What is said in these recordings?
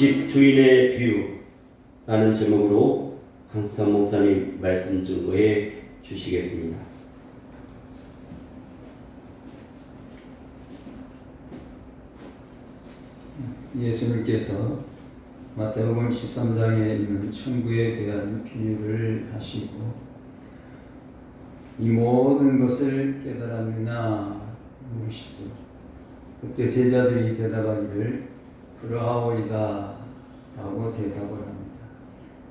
집 주인의 비유라는 제목으로 강수찬 목사님 말씀 증거해 주시겠습니다. 예수님께서 마태복음 13장에 있는 천국에 대한 비유를 하시고 이 모든 것을 깨달았느냐 물으시죠. 그때 제자들이 대답하기를 그러하오이다 라고 대답을 합니다.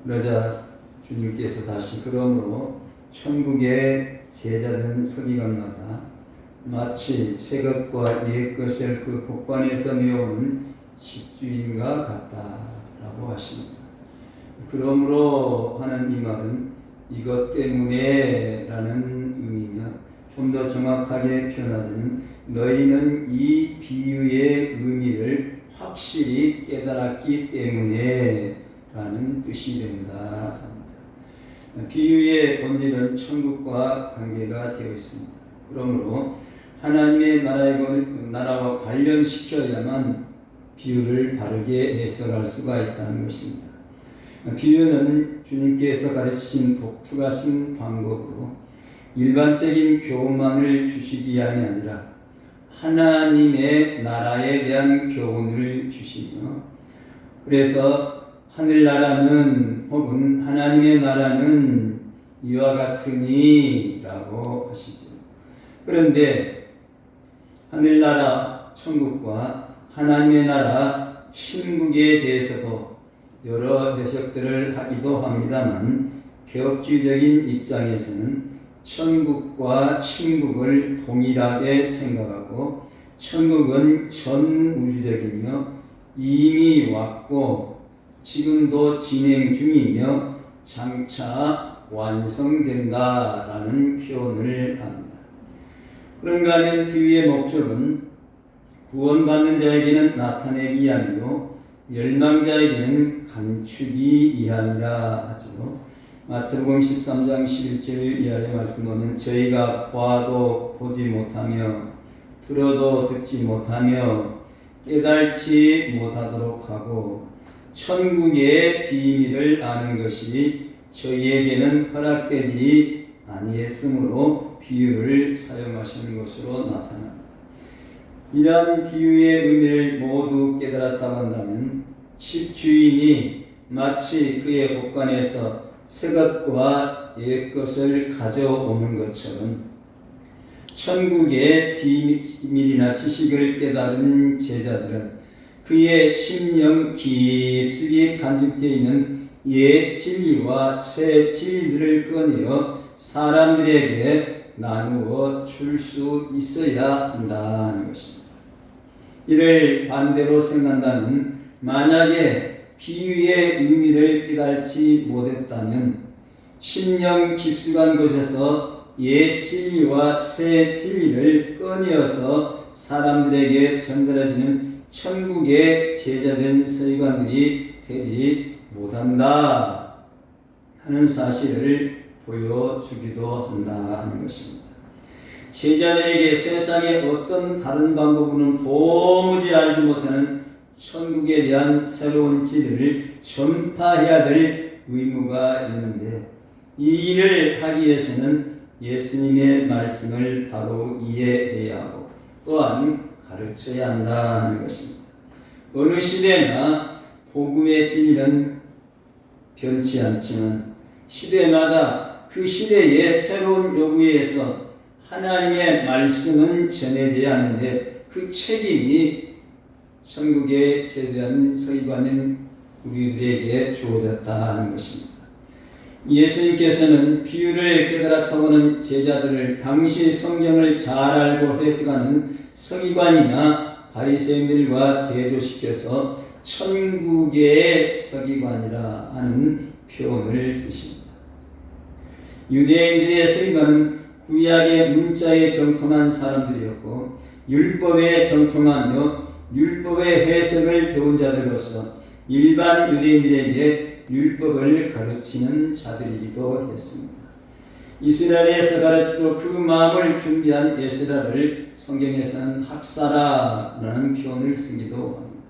그러자 주님께서 다시 그러므로 천국의 제자된 서기관마다 마치 새 것과 옛 것을 그 복관에서 메우는 집주인과 같다라고 하십니다. 그러므로 하는 이 말은 이것 때문에 라는 의미며 좀 더 정확하게 표현하자면 너희는 이 비유의 의미를 확실히 깨달았기 때문에 라는 뜻이 된다 합니다. 비유의 본질은 천국과 관계가 되어 있습니다. 그러므로 하나님의 나라와 관련시켜야만 비유를 바르게 해석할 수가 있다는 것입니다. 비유는 주님께서 가르치신 독특하신 방법으로 일반적인 교훈만을 주시기 위함이 아니라 하나님의 나라에 대한 교훈을 주시며, 그래서 하늘나라는 혹은 하나님의 나라는 이와 같으니 라고 하시죠. 그런데 하늘나라 천국과 하나님의 나라 신국에 대해서도 여러 해석들을 하기도 합니다만 개혁주의적인 입장에서는 천국과 신국을 동일하게 생각하고 천국은 전우주적이며 이미 왔고 지금도 진행 중이며 장차 완성된다라는 표현을 합니다. 그런가 하면 비유의 목적은 구원받는 자에게는 나타내기 위함이요 멸망자에게는 감추기 위함이라 하죠. 마태복음 13장 11절 이하의 말씀은 저희가 보아도 보지 못하며 들어도 듣지 못하며 깨달지 못하도록 하고 천국의 비밀을 아는 것이 저희에게는 허락되지 아니했으므로 비유를 사용하시는 것으로 나타납니다. 이러한 비유의 의미를 모두 깨달았다고 한다면 집주인이 마치 그의 복관에서 새 것과 옛 것을 가져오는 것처럼 천국의 비밀이나 지식을 깨달은 제자들은 그의 심령 깊숙이 간직되어 있는 옛 진리와 새 진리를 꺼내어 사람들에게 나누어 줄 수 있어야 한다는 것입니다. 이를 반대로 생각한다면 만약에 비유의 의미를 깨달지 못했다면 심령 깊숙한 곳에서 옛 진리와 새 진리를 꺼내어서 사람들에게 전달해주는 천국의 제자된 서기관들이 되지 못한다 하는 사실을 보여주기도 한다 하는 것입니다. 제자들에게 세상의 어떤 다른 방법으로는 도무지 알지 못하는 천국에 대한 새로운 진리를 전파해야 될 의무가 있는데 이 일을 하기 위해서는 예수님의 말씀을 바로 이해해야 하고 또한 가르쳐야 한다는 것입니다. 어느 시대나 복음의 진리는 변치 않지만 시대마다 그 시대의 새로운 요구에 의해서 하나님의 말씀은 전해져야 하는데 그 책임이 천국에 제대한 서기관인 우리들에게 주어졌다는 것입니다. 예수님께서는 비유를 깨달았다고 하는 제자들을 당시 성경을 잘 알고 해석하는 서기관이나 바리새인들과 대조시켜서 천국의 서기관이라 하는 표현을 쓰십니다. 유대인들의 서기관은 구약의 문자에 정통한 사람들이었고 율법에 정통하며 율법의 해석을 배운 자들로서 일반 유대인들에게 율법을 가르치는 자들이기도 했습니다. 이스라엘에서 가르치고 그 마음을 준비한 에스라를 성경에서는 학사라라는 표현을 쓰기도 합니다.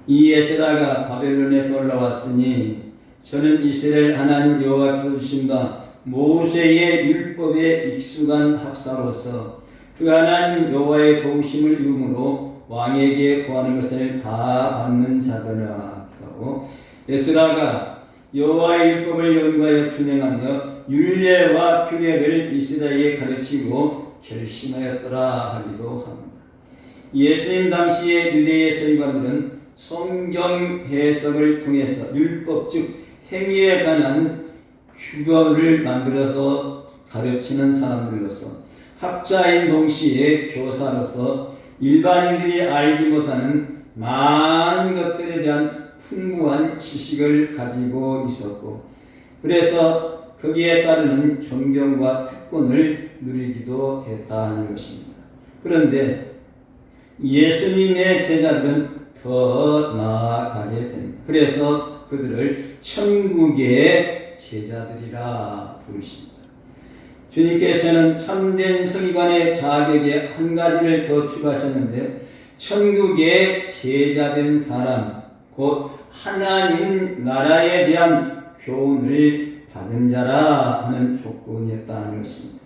이 에스라가 바벨론에서 올라왔으니 저는 이스라엘 하나님 여호와께서 주신 바 모세의 율법에 익숙한 학사로서 그 하나님 여호와의 도우심을 이음으로 왕에게 구하는 것을 다 받는 자더라 하고, 에스라가 여호와의 율법을 연구하여 준행하며 율례와 규례를 이스라엘에 가르치고 결심하였더라 하기도 합니다. 예수님 당시의 유대의 서기관들은 성경 해석을 통해서 율법 즉 행위에 관한 규범을 만들어서 가르치는 사람들로서 학자인 동시에 교사로서 일반인들이 알지 못하는 많은 것들에 대한 풍부한 지식을 가지고 있었고, 그래서 거기에 따르는 존경과 특권을 누리기도 했다는 것입니다. 그런데 예수님의 제자들은 더 나아가게 됩니다. 그래서 그들을 천국의 제자들이라 부르십니다. 주님께서는 참된 서기관의 자격에 한 가지를 더 추가하셨는데, 천국의 제자된 사람, 곧 하나님 나라에 대한 교훈을 받은 자라 하는 조건이었다는 것입니다.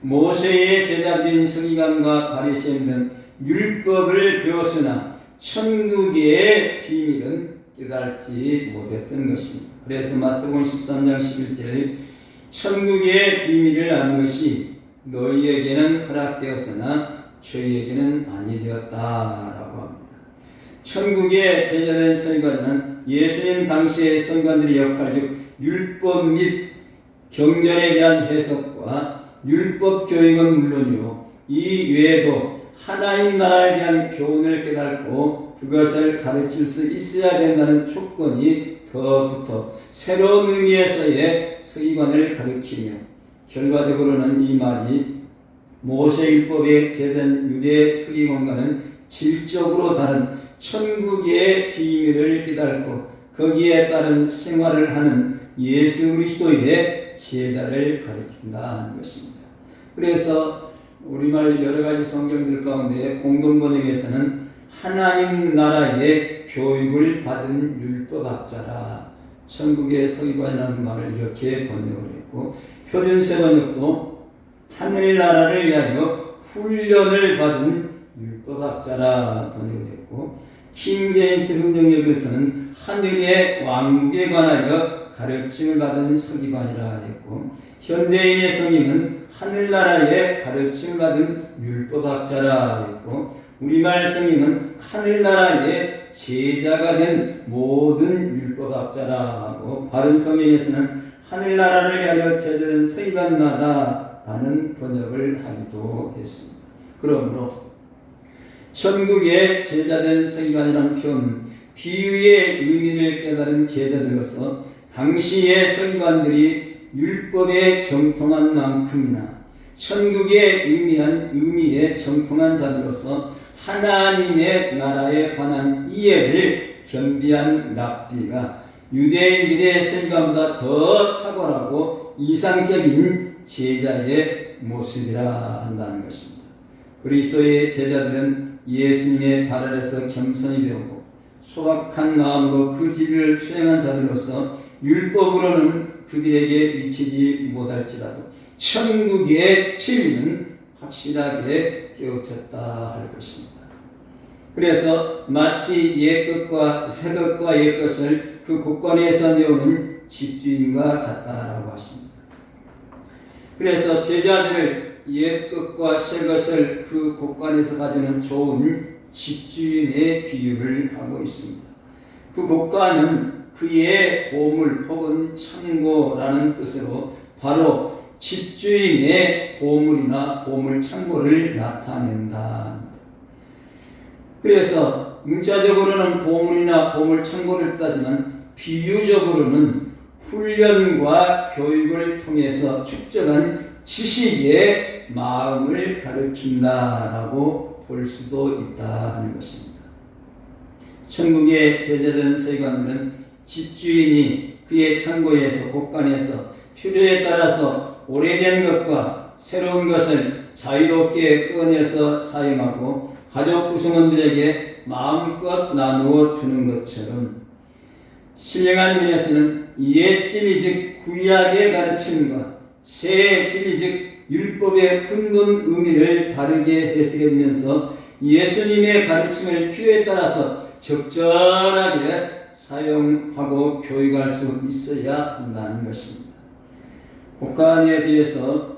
모세의 제자들인 서기관과 바리새인들은 율법을 배웠으나 천국의 비밀은 깨달지 못했던 것입니다. 그래서 마태복음 13장 11절 천국의 비밀을 아는 것이 너희에게는 허락되었으나 저희에게는 아니 되었다라고 합니다. 천국의 제자된 서기관은 예수님 당시의 서기관들의 역할 즉 율법 및 경전에 대한 해석과 율법 교육은 물론이요 이 외에도 하나님 나라에 대한 교훈을 깨닫고 그것을 가르칠 수 있어야 된다는 조건이 더 붙어 새로운 의미에서의 서기관을 가르치며, 결과적으로는 이 말이 모세율법에 제된 유대 서기관과는 질적으로 다른 천국의 비밀을 깨닫고 거기에 따른 생활을 하는 예수 그리스도의 제자를 가르친다 하는 것입니다. 그래서 우리말 여러 가지 성경들 가운데 공동번역에서는 하나님 나라의 교육을 받은 율법학자라 천국의 서기관이라는 말을 이렇게 번역을 했고, 표준세 번역도 하늘나라를 위하여 훈련을 받은 율법학자라 번역을 했고, 킹제임스 흥정역에서는 하늘의 왕국에 관하여 가르침을 받은 서기관이라 했고, 현대인의 성경은 하늘나라의 가르침을 받은 율법학자라 했고, 우리말 성경은 하늘나라의 제자가 된 모든 율법학자라 하고, 바른 성경에서는 하늘나라를 위하여 제자된 서기관마다 라는 번역을 하기도 했습니다. 그러므로 천국의 제자된 서기관이라는 표현은 비유의 의미를 깨달은 제자들로서 당시의 서기관들이 율법에 정통한 만큼이나 천국에 의미에 정통한 자들로서 하나님의 나라에 관한 이해를 겸비한 랍비가 유대인들의 서기관보다 더 탁월하고 이상적인 제자의 모습이라 한다는 것입니다. 그리스도의 제자들은 예수님의 발 아래서 겸손히 배우고 소박한 마음으로 그 진리를 수행한 자들로서 율법으로는 그들에게 미치지 못할지라도 천국의 진리는 확실하게 깨우쳤다 할 것입니다. 그래서 마치 옛것과 새것과 옛것을 그 곳간에서 내오는 집주인과 같다라고 하십니다. 그래서 제자들을 옛것과 새것을 그 곳간에서 가지는 좋은 집주인의 비유를 하고 있습니다. 그 곳간은 그의 보물 혹은 창고라는 뜻으로 바로 집주인의 보물이나 보물 창고를 나타낸다. 그래서 문자적으로는 보물이나 보물 창고를 따지만 비유적으로는 훈련과 교육을 통해서 축적한 지식의 마음을 가르친다라고 볼 수도 있다 하는 것입니다. 천국의 제자된 서기관들은 집주인이 그의 창고에서 곳간에서 필요에 따라서 오래된 것과 새로운 것을 자유롭게 꺼내서 사용하고 가족 구성원들에게 마음껏 나누어 주는 것처럼 신령한 면에서는 옛 진리 즉 구약의 가르침과 새 진리 즉 율법의 근본 의미를 바르게 해석하면서 예수님의 가르침을 필요에 따라서 적절하게 사용하고 교육할 수 있어야 한다는 것입니다. 곡간에 대해서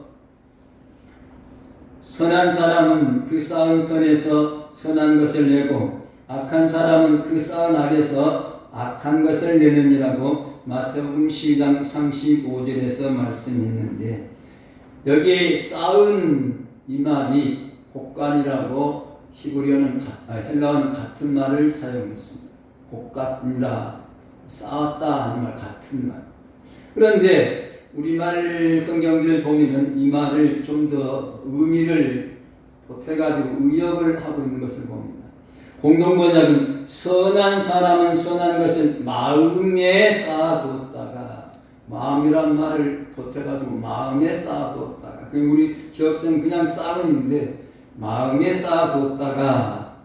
선한 사람은 그 쌓은 선에서 선한 것을 내고 악한 사람은 그 쌓은 악에서 악한 것을 내느니라고 마태복음 12장 35절에서 말씀했는데 여기 쌓은 이 말이 곡간이라고 히브리어는 헬라어는 같은 말을 사용했습니다. 곡간이라 쌓았다 하는 말 같은 말. 그런데 우리말 성경들 보면은 이 말을 좀 더 의미를 보태가지고 의역을 하고 있는 것을 봅니다. 공동번역은 선한 사람은 선한 것을 마음에 쌓아두었다가 마음이란 말을 보태가지고 마음에 쌓아두었다가 우리 기억성 그냥 쌓은인데 마음에 쌓아두었다가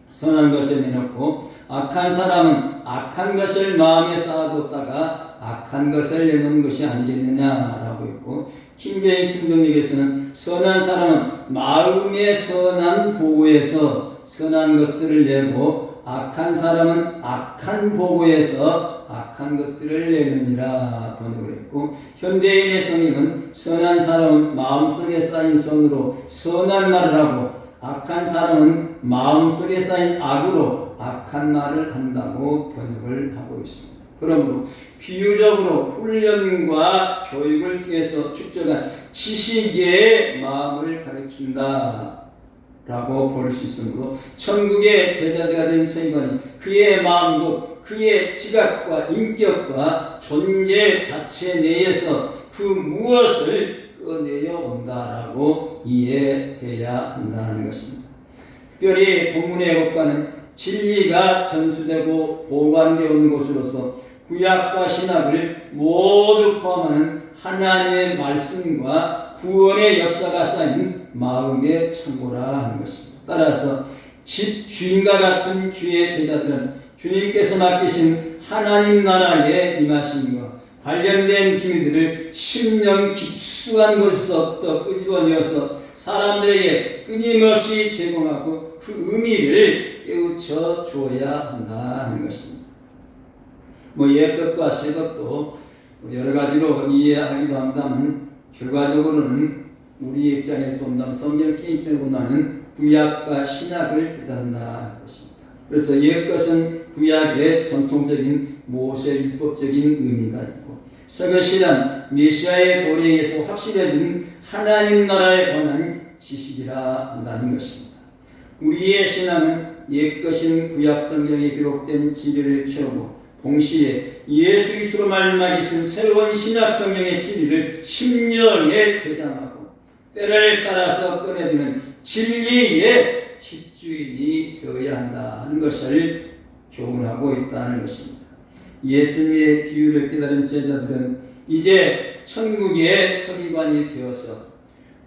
선한 것을 내놓고 악한 사람은 악한 것을 마음에 쌓아두었다가 악한 것을 내놓는 것이 아니겠느냐라고 했고 킹제임 신동역에서는 선한 사람은 마음의 선한 보고에서 선한 것들을 내고 악한 사람은 악한 보고에서 악한 것들을 내느니라 번역을 했고 현대인의 성경은 선한 사람은 마음속에 쌓인 선으로 선한 말을 하고 악한 사람은 마음속에 쌓인 악으로 악한 말을 한다고 번역을 하고 있습니다. 그러므로 비유적으로 훈련과 교육을 통해서 축적한 지식의 마음을 가리킨다 라고 볼 수 있으므로 천국의 제자가 된 서기관이 그의 마음도 그의 지각과 인격과 존재 자체 내에서 그 무엇을 꺼내어 온다라고 이해해야 한다는 것입니다. 특별히 본문의 것과는 진리가 전수되고 보관되어 온 곳으로서 구약과 신약을 모두 포함하는 하나님의 말씀과 구원의 역사가 쌓인 마음의 참고라 하는 것입니다. 따라서 집 주인과 같은 주의 제자들은 주님께서 맡기신 하나님 나라의 임하심과 관련된 비밀들을 심령 깊숙한 곳에서부터 끄집어내어서 사람들에게 끊임없이 제공하고 그 의미를 깨우쳐 주어야 한다는 것입니다. 옛것과 새것도 여러 가지로 이해하기도 합니다만 결과적으로는 우리 입장에서 본다면 성경 입장에서 본다면 구약과 신약을 뜻한다는 것입니다. 그래서 옛것은 구약의 전통적인 모세 율법적인 의미가 있고 새것이란 메시아의 도래에서 확실해진 하나님 나라에 관한 지식이라 한다는 것입니다. 우리의 신앙은 옛것인 구약 성경에 기록된 진리를 채우고 동시에 예수 그리스도로 말미암아 있은 새로운 신약 성경의 진리를 심령에 저장하고 때를 따라서 꺼내드는 진리의 집주인이 되어야 한다는 것을 교훈하고 있다는 것입니다. 예수님의 비유를 깨달은 제자들은 이제 천국의 서기관이 되어서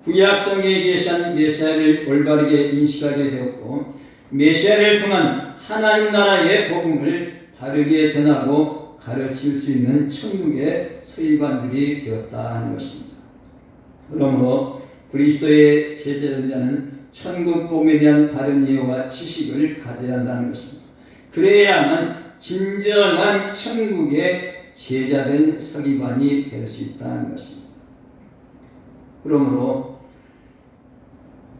구약 성경에 계신 메시아를 올바르게 인식하게 되었고 메시아를 통한 하나님 나라의 복음을 바르게 전하고 가르칠 수 있는 천국의 서기관들이 되었다는 것입니다. 그러므로 그리스도의 제자된 자는 천국 복음에 대한 바른 이해와 지식을 가져야 한다는 것입니다. 그래야만 진정한 천국의 제자된 서기관이 될 수 있다는 것입니다. 그러므로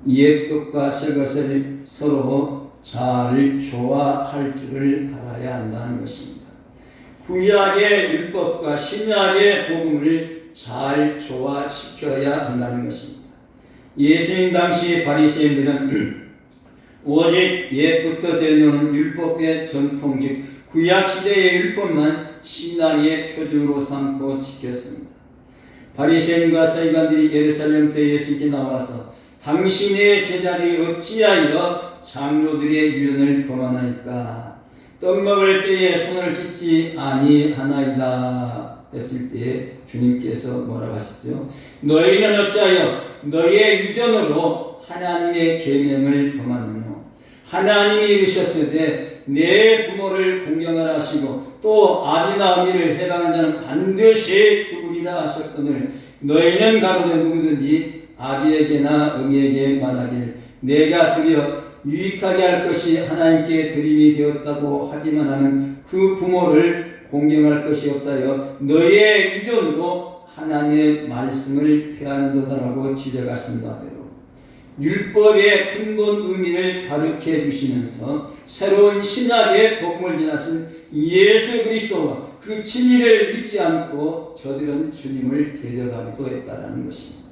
옛 것과 새 것을 서로 잘 조화할 줄을 알아야 한다는 것입니다. 구약의 율법과 신약의 복음을 잘 조화시켜야 한다는 것입니다. 예수님 당시 바리새인들은 오직 옛부터 되어오는 율법의 전통 즉 구약 시대의 율법만 신앙의 표준으로 삼고 지켰습니다. 바리새인과 서기관들이 예루살렘 때 예수께 나와서 당신의 제자들이 어찌하여 장로들의 유언을 범하나이까 떡 먹을 때에 손을 씻지 아니하나이다 했을 때 주님께서 뭐라고 하셨죠? 너희는 어찌하여 너의 유전으로 하나님의 계명을 범하느냐? 하나님이 이르셨으되 내 부모를 공경하라 하시고 또 아비나 어미를 해방한 자는 반드시 죽으리라 하셨거늘 너희는 가로되 누구든지 아비에게나 어미에게 말하길 내가 드려 유익하게 할 것이 하나님께 드림이 되었다고 하기만 하면 그 부모를 공경할 것이 없다여 너희의 유전으로 하나님의 말씀을 폐하는도다라고 지적하신 바대로 율법의 근본 의미를 바르게 해주시면서 새로운 신약의 복음을 지나신 예수 그리스도와 그 진리를 믿지 않고 저들은 주님을 대적하기도 했다라는 것입니다.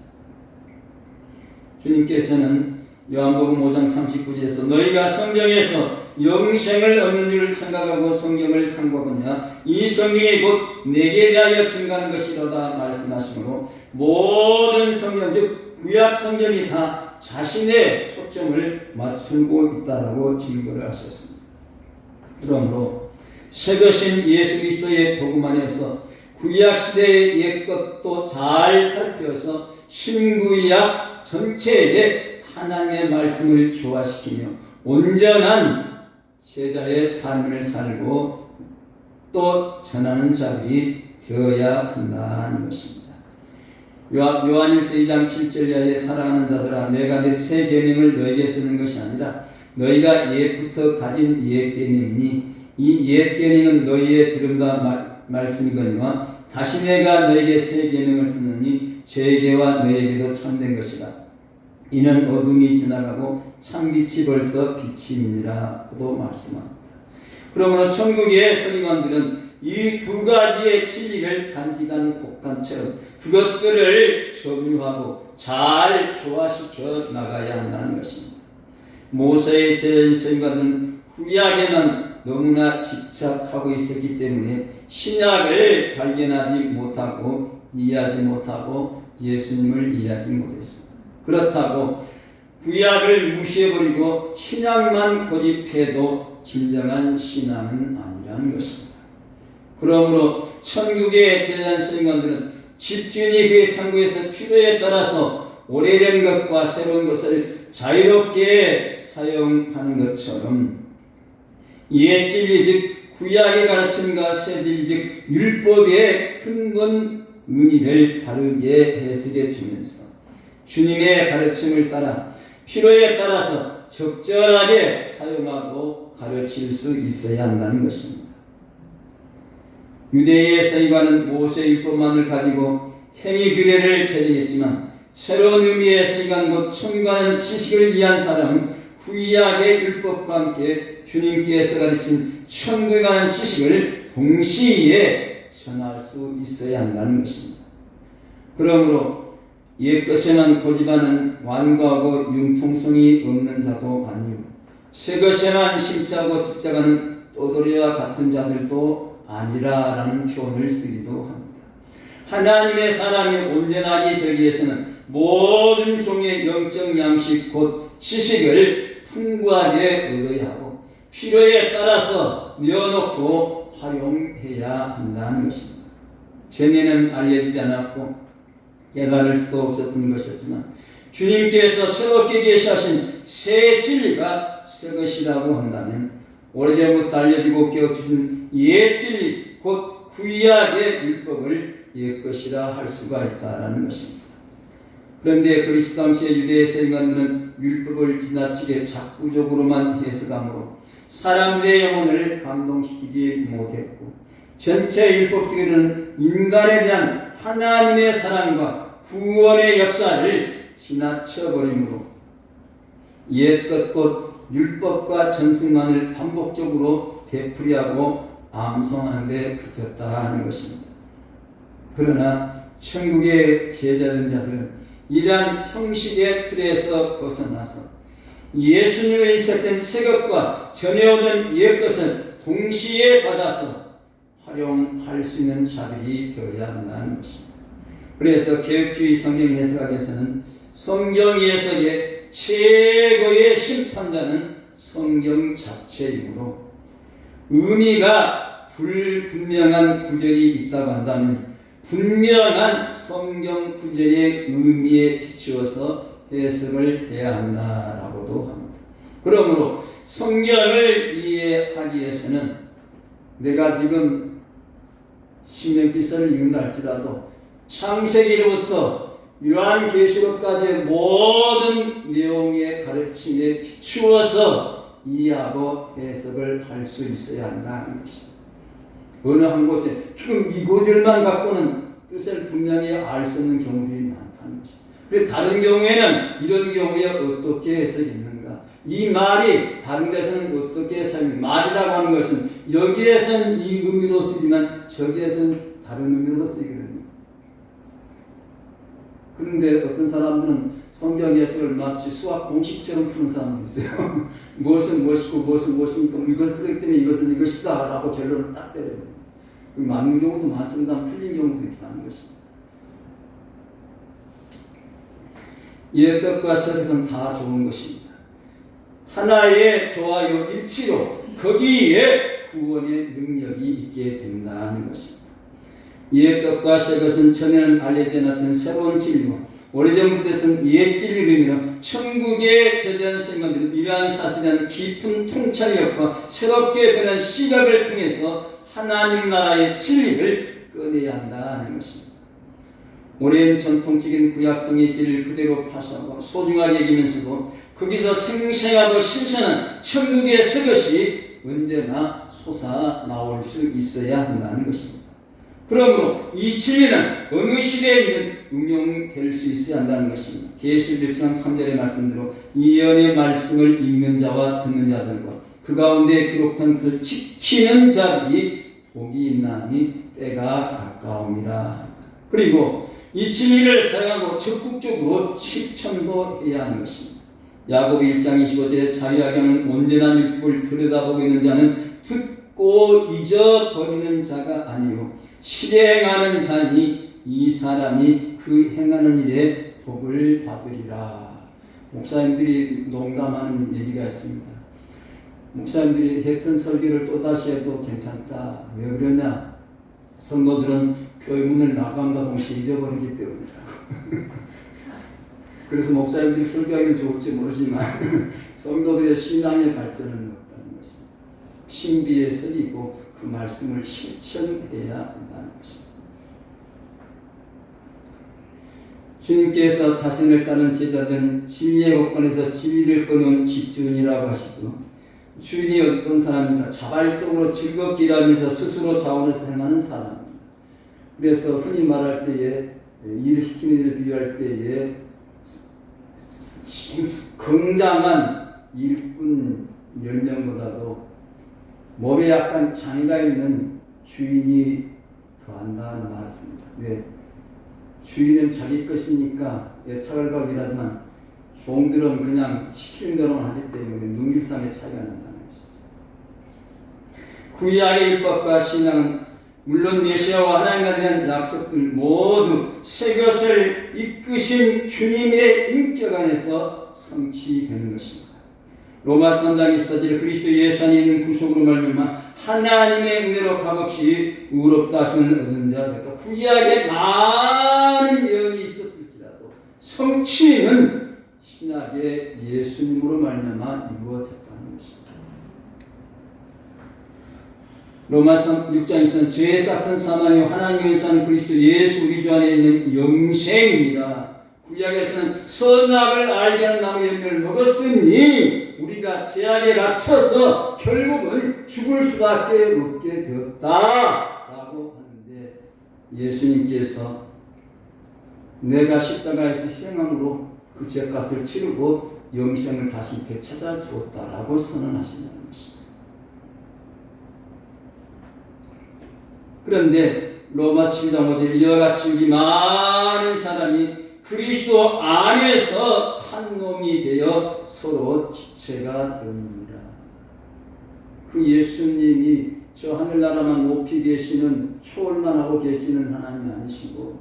주님께서는 요한복음 5장 39절에서 너희가 성경에서 영생을 얻는 일을 생각하고 성경을 상고하느냐 이 성경이 곧 내게 대하여 증거하는 것이로다 말씀하시므로 모든 성경 즉 구약 성경이 다 자신의 초점을 맞추고 있다라고 증거를 하셨습니다. 그러므로 새것인 예수 그리스도의 복음 안에서 구약 시대의 옛 것도 잘 살펴서 신구약 전체에 하나님의 말씀을 조화시키며 온전한 제자의 삶을 살고 또 전하는 자들이 되어야 한다는 것입니다. 요한일서 2장 7절 이하에 사랑하는 자들아 내가 내 새 계명을 너에게 쓰는 것이 아니라 너희가 옛부터 가진 옛 계명이니 이 옛 계명은 너희의 들은 바 말씀이거니와 다시 내가 너에게 새 계명을 쓰느니 제게와 너에게도 참된 것이라 이는 어둠이 지나가고 참빛이 벌써 비치니라고 말씀합니다. 그러므로 천국의 서기관들은 이 두 가지의 진리를 단기간 곡간처럼 그것들을 점유하고 잘 조화시켜 나가야 한다는 것입니다. 모세의 제자 서기관들은 구약에만 너무나 집착하고 있었기 때문에 신약을 발견하지 못하고 이해하지 못하고 예수님을 이해하지 못했습니다. 그렇다고 구약을 무시해버리고 신약만 고집해도 진정한 신앙은 아니라는 것입니다. 그러므로 천국의 제자한 서기관들은 집주인이 그의 천국에서 필요에 따라서 오래된 것과 새로운 것을 자유롭게 사용하는 것처럼 옛 진리 즉 구약의 가르침과 새 진리 즉 율법의 근본 의미를 바르게 해석해 주면서 주님의 가르침을 따라 필요에 따라서 적절하게 사용하고 가르칠 수 있어야 한다는 것입니다. 유대의 서기관은 모세율법만을 가지고 행위 규례를 제정했지만 새로운 의미의 서기관 곧 천국하는 지식을 이해한 사람은 구약의 율법과 함께 주님께서 가르친 천국에 관한 지식을 동시에 전할 수 있어야 한다는 것입니다. 그러므로 옛 것에만 고집하는 완고하고 융통성이 없는 자도 아니고 새 것에만 심취하고 집착하는 떠돌이와 같은 자들도 아니라라는 표현을 쓰기도 합니다. 하나님의 사람이 온전하게 되기 위해서는 모든 종의 영적 양식 곧 지식을 풍부하게 얻어야 하고 필요에 따라서 내어놓고 활용해야 한다는 것입니다. 전에는 알려지지 않았고 깨달을 수도 없었던 것이었지만 주님께서 새롭게 계시하신 새 진리가 새 것이라고 한다면 오래전부터 알려지고 깨워주신 옛 진리 곧 구약의 율법을 옛 것이라 할 수가 있다는 것입니다. 그런데 그리스도 당시의 유대의 서기관들은 율법을 지나치게 작부적으로만 해석하므로 사람들의 영혼을 감동시키지 못했고 전체 율법 속에는 인간에 대한 하나님의 사랑과 구원의 역사를 지나쳐버리므로 옛것 곧 율법과 전승만을 반복적으로 되풀이하고 암송하는 데 그쳤다 하는 것입니다. 그러나 천국의 제자된 자들은 이러한 형식의 틀에서 벗어나서 예수님의 인식된 새 것과 전해오던 옛 것을 동시에 받아서 활용할 수 있는 자들이 되어야 한다는 것입니다. 그래서 개혁주의 성경 해석학에서는 성경 해석의 최고의 심판자는 성경 자체이므로 의미가 불분명한 구절이 있다고 한다면 분명한 성경 구절의 의미에 비추어서 해석을 해야 한다라고도 합니다. 그러므로 성경을 이해하기 위해서는 내가 지금 신명기서를 읽는다 할지라도 창세기로부터 요한계시록까지의 모든 내용의 가르침에 비추어서 이해하고 해석을 할 수 있어야 한다는 것입니다. 어느 한 곳에 지금 이곳들만 갖고는 뜻을 분명히 알 수 없는 경우들이 많다는 것입니다. 그래서 다른 경우에는 이런 경우에 어떻게 해석이 있는가? 이 말이 다른 데서는 어떻게 해석이 말이라고 하는 것은 여기에서는 이 의미로 쓰지만 저기에서는 다른 의미로 쓰이거든요. 그런데 어떤 사람들은 성경 해석을 마치 수학 공식처럼 푸는 사람이 있어요. 무엇은 무엇이고 무엇은 무엇이니까 이것은 그렇기 때문에 이것은 이것이다 라고 결론을 딱 때려요. 맞는 경우도 많습니다. 틀린 경우도 있다는 것입니다. 예법과 설에서는 다 좋은 것입니다. 하나의 좋아요 일치로 거기에 구원의 능력이 있게 된다는 것입니다. 예법과 설것은 전에는 알려져 놨던 새로운 진리고 오래전부터는 옛 진리를 의미하는 천국의 저대한 생각들은 이러한 사실은 깊은 통찰력과 새롭게 변한 시각을 통해서 하나님 나라의 진리를 꺼내야 한다는 것입니다. 오랜 전통적인 구약성의 진리를 그대로 파수하고 소중하게 여기면서도 거기서 생생하고 신선한 천국의 새것이 언제나 솟아나올 수 있어야 한다는 것입니다. 그러므로 이 진리는 어느 시대에든 응용될 수 있어야 한다는 것입니다. 계시록 1장 3절의 말씀대로 이 연의 말씀을 읽는 자와 듣는 자들과 그 가운데 기록한 것을 지키는 자들이 복이 있나니 때가 가까움이라. 그리고 이 진리를 사용하고 적극적으로 실천도 해야 하는 것입니다. 야고보 1장 25절에 자기에게 하는 온전한 율법을 들여다보고 있는 자는 듣고 잊어버리는 자가 아니요 실행하는 자니 이 사람이 그 행하는 일에 복을 받으리라. 목사님들이 농담하는 얘기가 있습니다. 목사님들이 했던 설교를 또다시 해도 괜찮다. 왜 그러냐? 성도들은 교회문을 나감과 동시에 잊어버리기 때문이라고. 그래서 목사님들이 설교하기는 좋을지 모르지만 성도들의 신앙의 발전은 없다는 것입니다. 신비에 서리고 그 말씀을 실천해야 한다는 것입니다. 주님께서 자신을 따른 제자들은 진리의 법관에서 진리를 끊은 직준이라고 하시고 주인이 어떤 사람입니까? 자발적으로 즐겁게 일하면서 스스로 자원해서 행하는 사람입니다. 그래서 흔히 말할 때에 일을 시키는 일을 비유할 때에 건장한 일꾼 10명보다도 몸에 약간 장애가 있는 주인이 더한다는 말씀입니다. 왜? 주인은 자기 것이니까 애착을 가긴 하지만 종들은 그냥 시키는 대로만 하기 때문에 능률상의 차이가 난다는 것이죠. 구약의 율법과 신앙은 물론 메시아와 하나님에 대한 약속들 모두 새 것을 이끄신 주님의 인격 안에서 성취되는 것입니다. 로마서 3장 24절에 그리스도 예수 안에 있는 구속으로 말미암아 하나님의 은혜로 값없이 의롭다 하심을 얻은 자, 그러니까 구약에 많은 예언이 있었을지라도 성취는 신약의 예수님으로 말미암아 이루어졌다는 것입니다. 로마서 6장 24절 죄의 싹은 사망이요 하나님의 사는 그리스도 예수 우리 주 안에 있는 영생입니다. 구약에서는 선악을 알게 하는 나무 열매를 먹었으니 우리가 죄악에 갇혀서 결국은 죽을 수밖에 없게 되었다라고 하는데 예수님께서 내가 십자가에서 희생함으로 그 죄값을 치르고 영생을 다시 되찾아 주었다라고 선언하신다는 것입니다. 그런데 로마서 10장 5절에 이와 같이 우리 많은 사람이 그리스도 안에서 한 놈이 되어 서로 지체가 되느니라. 그 예수님이 저 하늘나라만 높이 계시는 초월만 하고 계시는 하나님이 아니시고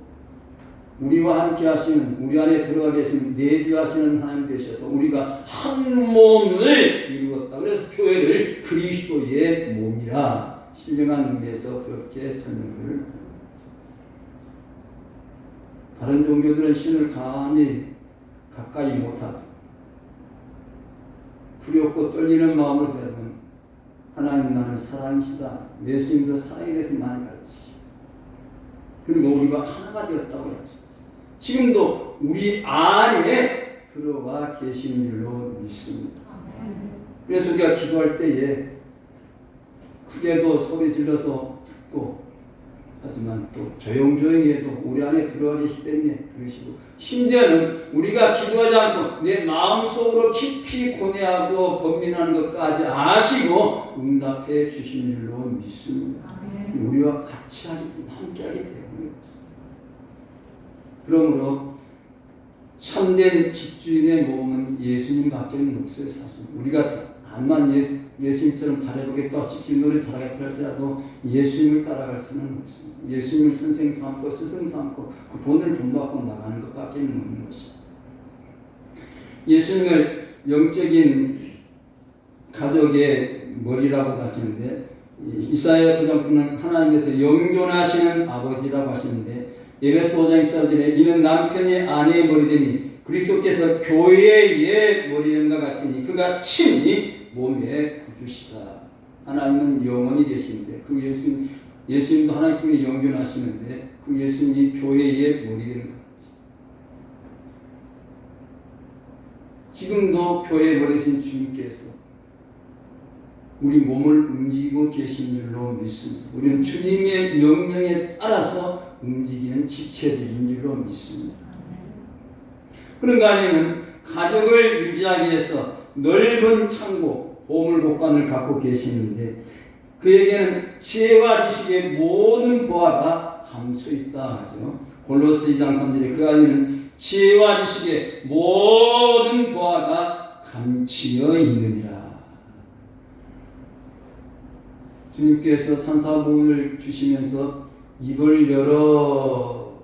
우리와 함께 하시는 우리 안에 들어가 계신 내주하시는 하나님 되셔서 우리가 한 몸을 이루었다. 그래서 교회를 그리스도의 몸이라 신령한 의미에서 그렇게 설명을 다른 종교들은 신을 감히 가까이 못하고 두렵고 떨리는 마음으로 배우면 하나님 나는 사랑이시다. 예수님도 사랑에 대해서 많이 가르치시고 그리고 우리가 하나가 되었다고 해야죠. 지금도 우리 안에 들어와 계신 줄로 믿습니다. 그래서 우리가 기도할 때에 크게도 소리 질러서 듣고 하지만 또 조용조용히 해도 우리 안에 들어와 계시기 때문에 들으시고 심지어는 우리가 기도하지 않고 내 마음속으로 깊이 고뇌하고 번민하는 것까지 아시고 응답해 주신 줄로 믿습니다. 우리와 같이 하기 때문에 함께 하기 때문에 그러므로 참된 집주인의 몸은 예수님밖에는 없어요. 사실 우리가 암만 예수님처럼 잘해보겠다, 집주인 노래 잘하겠다 할지라도 예수님을 따라갈 수는 없습니다. 예수님을 선생 삼고 스승 삼고 그 본을 본받고 나가는 것밖에 없는 것입니다. 예수님을 영적인 가족의 머리라고 하시는데 이사야 부장품은 하나님께서 영존하시는 아버지라고 하시는데 에베소 5장 14절에 이는 남편이 아내의 머리되니 그리스도께서 교회의 머리됨과 같으니 그가 친히 몸의 구주시다. 하나님은 영원히 계시는데 그 예수님도 하나님뿐이 영존하시는데 그 예수님이 교회의 머리되는 것 같지. 지금도 교회의 머리신 주님께서 우리 몸을 움직이고 계신 줄로 믿습니다. 우리는 주님의 명령에 따라서 움직이는 지체들인 줄로 믿습니다. 그런가 하면 가족을 유지하기 위해서 넓은 창고, 보물복관을 갖고 계시는데 그에게는 지혜와 지식의 모든 보화가 감춰 있다 하죠. 골로새 2장 3절에 그 안에는 지혜와 지식의 모든 보화가 감추어 있느니라. 주님께서 산사보문을 주시면서 입을 열어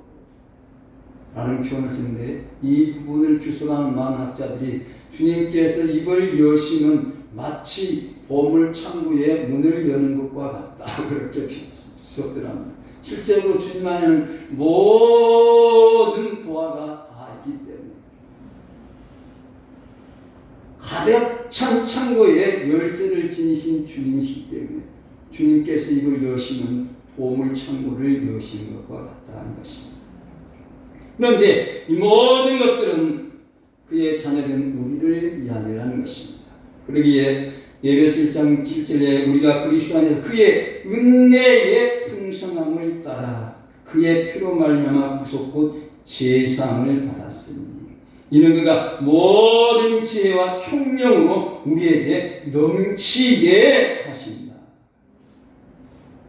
라는 표현을 쓰는데 이 부분을 주석하는 많은 학자들이 주님께서 입을 여시면 마치 보물 창고의 문을 여는 것과 같다 그렇게 주석들합니다. 실제로 주님 안에는 모든 보화가 다 있기 때문에 가득 찬 창고에 열쇠를 지니신 주님이시기 때문에 주님께서 입을 여시면 보물 창고를 여시는 것과 같다는 것입니다. 그런데 이 모든 것들은 그의 자녀된 우리를 위함이라는 것입니다. 그러기에 에베소 1장 7절에 우리가 그리스도 안에서 그의 은혜의 풍성함을 따라 그의 피로 말미암아 구속곧 제사함을 받았으니 이는 그가 모든 지혜와 총명으로 우리에게 넘치게 하십니다.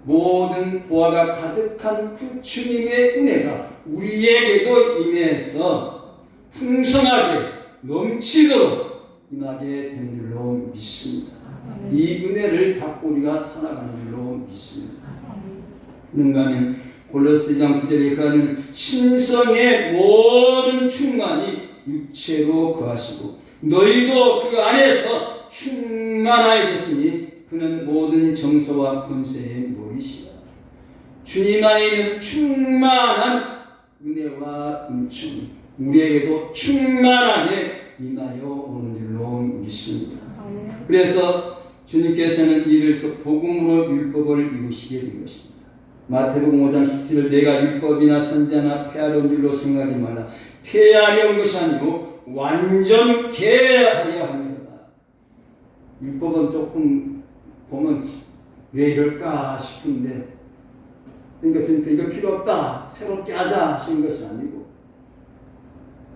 모든 보화가 가득한 그 주님의 은혜가 우리에게도 임해서 풍성하게 넘치도록 임하게 된 줄로 믿습니다. 이 은혜를 받고 우리가 살아가는 줄로 믿습니다. 그런가 하면 골로새 2장 9절에 그는 신성의 모든 충만이 육체로 거하시고 너희도 그 안에서 충만하였으니 그는 모든 정서와 권세의 머리시다. 주님 안에 있는 충만한 은혜와 은총이 우리에게도 충만하게 임하여 오는 줄로 믿습니다. 그래서 주님께서는 이를 복음으로 율법을 이루시게 된 것입니다. 마태복음 5장 17절 내가 율법이나 선지자나 폐하려는 줄로 생각하지 말라. 폐하려는 것이 아니고 완전케 하려 합니다. 율법은 조금 보면 왜 이럴까 싶은데 그러니까 이거 필요 없다 새롭게 하자 하시는 것이 아니고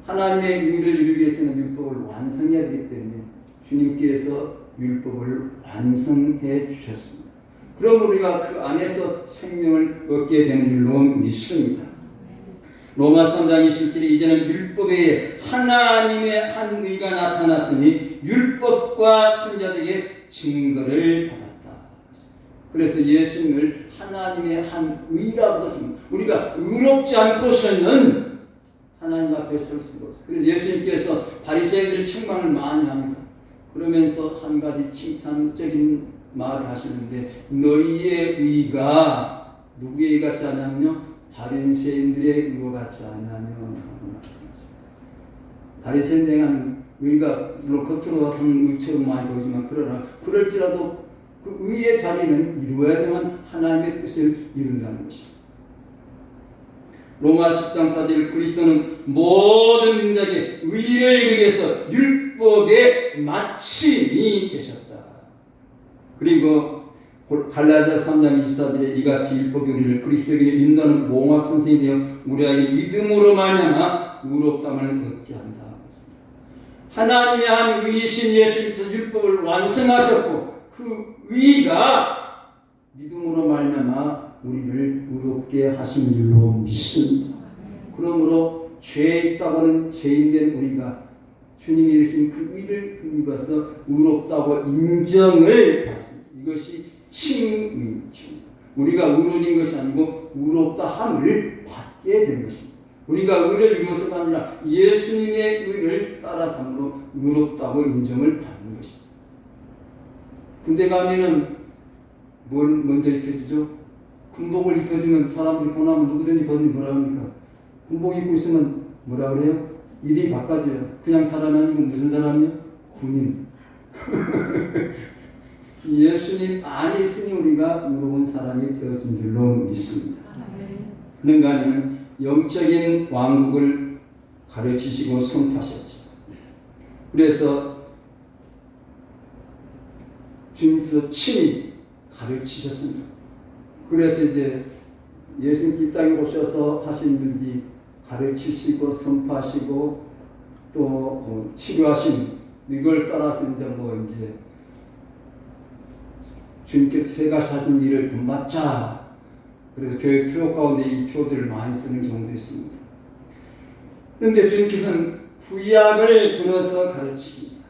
하나님의 의를 이루기 위해서는 율법을 완성해야 되기 때문에 주님께서 율법을 완성해 주셨습니다. 그럼 우리가 그 안에서 생명을 얻게 되는 줄로 믿습니다. 로마 3장 20절에 이제는 율법에 하나님의 한 의가 나타났으니 율법과 선지자들에게 증거를 받았다. 그래서 예수님을 하나님의 한 의라고 했습니다. 우리가 의롭지 않고서는 하나님 앞에 설 수가 없어요. 그래서 예수님께서 바리새인들의 책망을 많이 합니다. 그러면서 한 가지 칭찬적인 말을 하시는데 너희의 의가 누구의 의 같지 않냐면요 바리새인들의 의와 같지 않냐면 말씀하셨습니다. 바리새인 행하는 의가 물론 겉으로 나타나는 의처럼 많이 보이지만 그러나 그럴지라도 그 의의 자리는 이루어야만 하나님의 뜻을 이룬다는 것입니다. 로마 10장 4절 그리스도는 모든 민족의 의를 이루기 위해서 율법의 마침이 되셨다. 그리고 갈라디아 3장 24절에 이같이 율법이 우리를 그리스도에게 인도하는 몽학 선생이 되어 우리에게 믿음으로 말미암아 의롭다함을 얻게 한다. 하나님의 한 의이신 예수께서 율법을 완성하셨고 그 의가 믿음으로 말미암아 우리를 의롭게 하신 줄로 믿습니다. 그러므로 죄에 있다고는 죄인된 우리가 주님이 이루신 그 의를 힘입어서 의롭다고 인정을 받습니다. 이것이 칭의입니다. 우리가 의로워진 것이 아니고 의롭다 함을 받게 된 것입니다. 우리가 의를 이루어서가 아니라 예수님의 의를 따라감으로 의롭다고 인정을 받는 것입니다. 군대 가면은 뭘 먼저 입혀주죠? 군복을 입혀주면 사람들이 보나면 누구든지 벗는 뭐라 합니까? 군복 입고 있으면 뭐라 그래요? 일이 바꿔줘요. 그냥 사람이 아니고 무슨 사람이요? 군인. 예수님 안에 있으니 우리가 의로운 사람이 되어진 줄로 믿습니다. 그런가 하면 영적인 왕국을 가르치시고 선포하셨죠. 그래서 주님께서 친히 가르치셨습니다. 그래서 이제 예수님 이 땅에 오셔서 하신 일이 가르치시고 선포하시고 또 치료하신 이걸 따라서 이제 주님께서 세 가지 하신 일을 본받자. 그래서 교회 표 가운데 이 표들을 많이 쓰는 경우도 있습니다. 그런데 주님께서는 구약을 들어서 가르치십니다.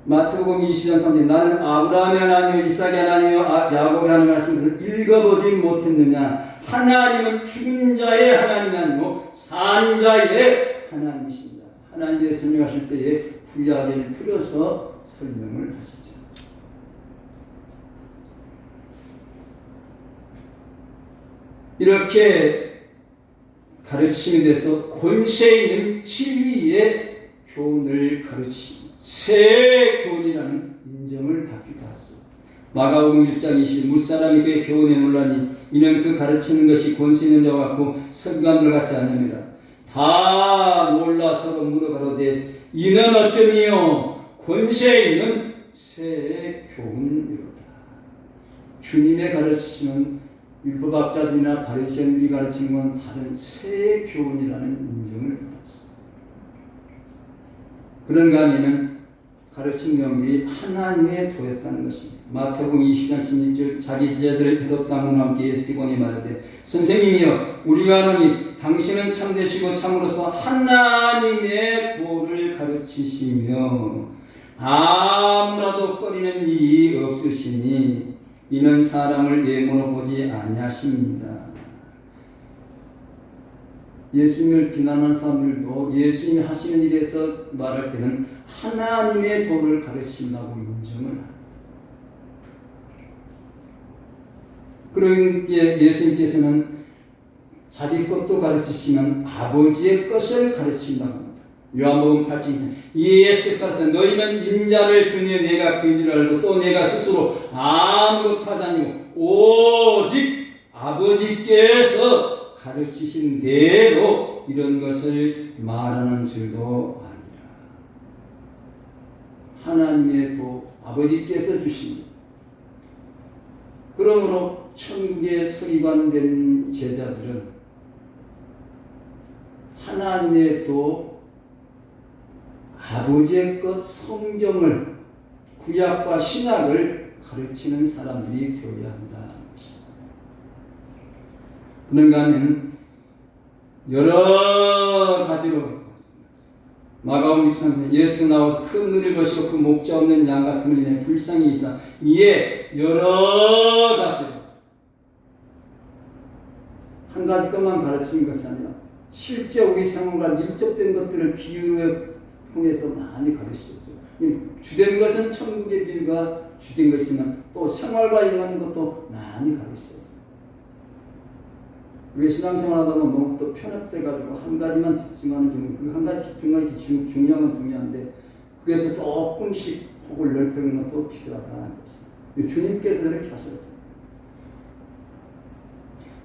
마태복음 20장 3절 나는 아브라함의 하나님이요 이삭의 하나님이요 야곱의 하나님 말씀을 읽어보지 못했느냐. 하나님은 죽은 자의 하나님이 아니고 산 자의 하나님이십니다. 하나님께 설명하실 때에 구약을 들어서 설명을 하시죠. 이렇게 가르침에 대해서 권세 있는 진리의 교훈을 가르치고 새 교훈이라는 인정을 받기도 하죠. 마가복음 1장 20 무사람이 그의 교훈에 놀라니 이는 그 가르치는 것이 권세 있는 자와 같고 서기관들 같지 않음이라. 다 놀라 서로 물어가로되 이는 어쩌니요 권세 있는 새 교훈이로다. 주님의 가르치시는 율법학자들이나 바리새인들이 가르치는 건 다른 새 교훈이라는 인정을 받았습니다. 그런가 하면은 가르친 경들이 하나님의 도였다는 것입니다. 마태복음 20장 16절 자기 제자들을 헤롯당과 함께 예수께 보니 말하되 선생님이여 우리가 아노니 당신은 참되시고 참으로서 하나님의 도를 가르치시며 아무라도 꺼리는 일이 없으시니 이는 사람을 예모로 보지 아니하십니다. 예수님을 비난하는 사람들도 예수님이 하시는 일에서 말할 때는 하나님의 도를 가르친다고 인정을 합니다. 그러기에 예수님께서는 자기 것도 가르치시면 아버지의 것을 가르친다고 합니다. 요한복음 8장 예수께서 가르쳐 너희는 인자를 두니 내가 그인 줄 알고 또 내가 스스로 아무것도 하지 아니고 오직 아버지께서 가르치신 대로 이런 것을 말하는 줄도 아니라. 하나님의 도 아버지께서 주신 그러므로 천국에 서기관된 제자들은 하나님의 도 아버지의 것 성경을 구약과 신약을 가르치는 사람들이 되어야 한다는 것입니다. 그런가 하면 여러 가지로 마가복음 6장 예수 나와서 큰 눈을 보시고 그 목자 없는 양 같은 이는 불쌍히 있어 이에 여러 가지로 한 가지 것만 가르치는 것이 아니라 실제 우리 생활과 밀접된 것들을 비유에 통해서 많이 가르치셨죠. 주된 것은 천국의 비유가 주된 것이지만 또 생활과 관련한 것도 많이 가르치셨어요. 왜 신앙생활하다 보면 너무 또 편협돼가지고 한 가지만 집중하는 경우, 그 한 가지 집중하는 게 중요한 중요한데 그래서 조금씩 폭을 넓히는 것도 필요하다는 것입니다. 주님께서 이렇게 하셨어요.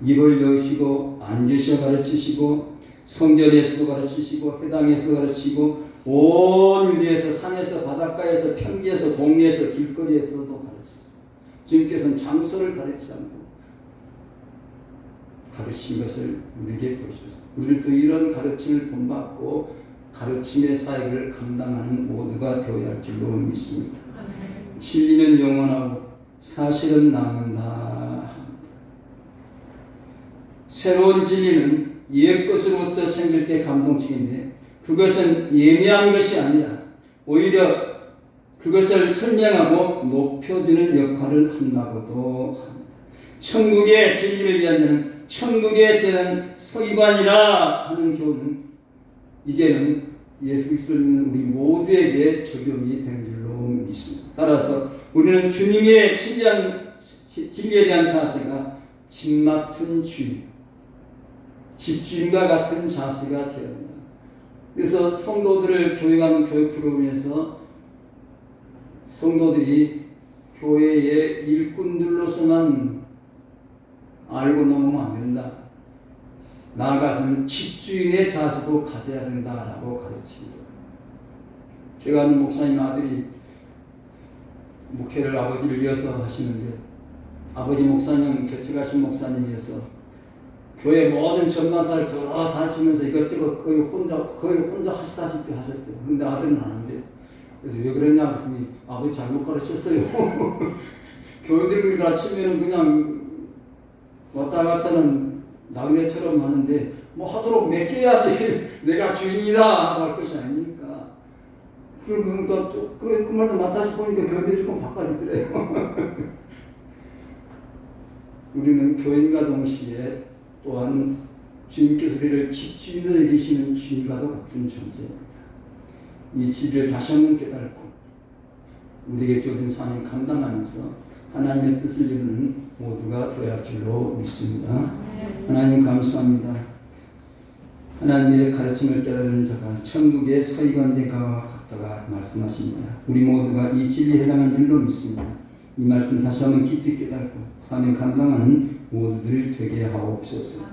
입을 여시고 앉으셔 가르치시고 성전에서도 가르치시고 회당에서 가르치시고 온 유대에서 산에서 바닷가에서 평지에서 동네에서 길거리에서도 가르치셨어요. 주님께서는 장소를 가르치지 않고 가르친 것을 우리에게 보여주셨습니다. 우리도 이런 가르침을 본받고 가르침의 사역을 감당하는 모두가 되어야 할 줄로 믿습니다. 진리는 영원하고 사실은 남는다 합니다. 새로운 진리는 옛 것으로부터 생길 때 감동적인데 그것은 예미한 것이 아니라 오히려 그것을 설명하고 높여주는 역할을 한다고도 합니다. 천국의 진리를 위한 자는 천국의 저는 서기관이라 하는 교훈은 이제는 예수 그리스도를 믿는 우리 모두에게 적용이 되는 줄로 믿습니다. 따라서 우리는 주님의 진리에 대한 자세가 집 맡은 주인, 집주인과 같은 자세가 되어야 합니다. 그래서 성도들을 교육하는 교육 프로그램에서 성도들이 교회의 일꾼들로서만 알고 넘으면 안 된다. 나아가서는 집주인의 자세도 가져야 된다라고 가르칩니다. 제가 아는 목사님 아들이 목회를 아버지를 이어서 하시는데 아버지 목사님 개척하신 목사님이어서 교회 모든 전마사를 더 살피면서 이것저것 거의 혼자 하시다시피 하셨대요. 그런데 아들은 안 한대요. 그래서 왜 그랬냐 그랬더니 아버지 잘못 가르쳤어요. 교회들끼리 가르치면 그냥 왔다 갔다는 나그네처럼 하는데 뭐 하도록 맡겨야지 내가 주인이다 할 것이 아니니까. 그러니까 그 말도 맞다시 보니까 교회들이 조금 바꿔지더래요. 우리는 교인과 동시에 또한 주님께서 우리를 집주인으로 여기시는 주인과도 같은 존재입니다. 이 진리를 다시 한번 깨닫고 우리에게 주어진 사명 감당하면서 하나님의 뜻을 이루는 모두가 되어야 할 줄로 믿습니다. 하나님 감사합니다. 하나님의 가르침을 깨달은 자가 천국의 서기관대가 같다가 말씀하십니다. 우리 모두가 이 진리에 해당하는 줄로 믿습니다. 이 말씀 다시 한번 깊이 깨닫고 사명 감당하는 모두들 되게 하옵소서.